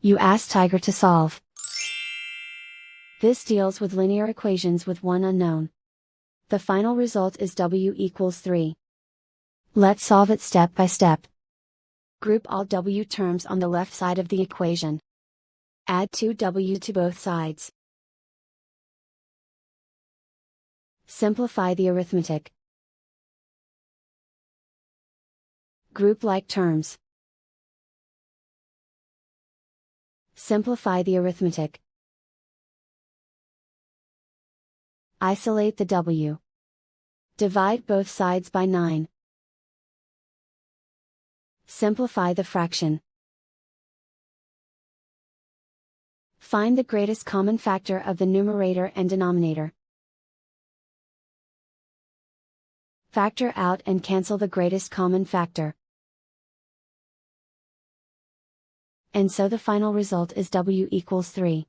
You ask Tiger to solve. This deals with linear equations with one unknown. The final result is w equals 3. Let's solve it step by step. Group all w terms on the left side of the equation. Add 2w to both sides. Simplify the arithmetic. Group like terms. Simplify the arithmetic. Isolate the w. Divide both sides by 9. Simplify the fraction. Find the greatest common factor of the numerator and denominator. Factor out and cancel the greatest common factor. And so the final result is w equals 3.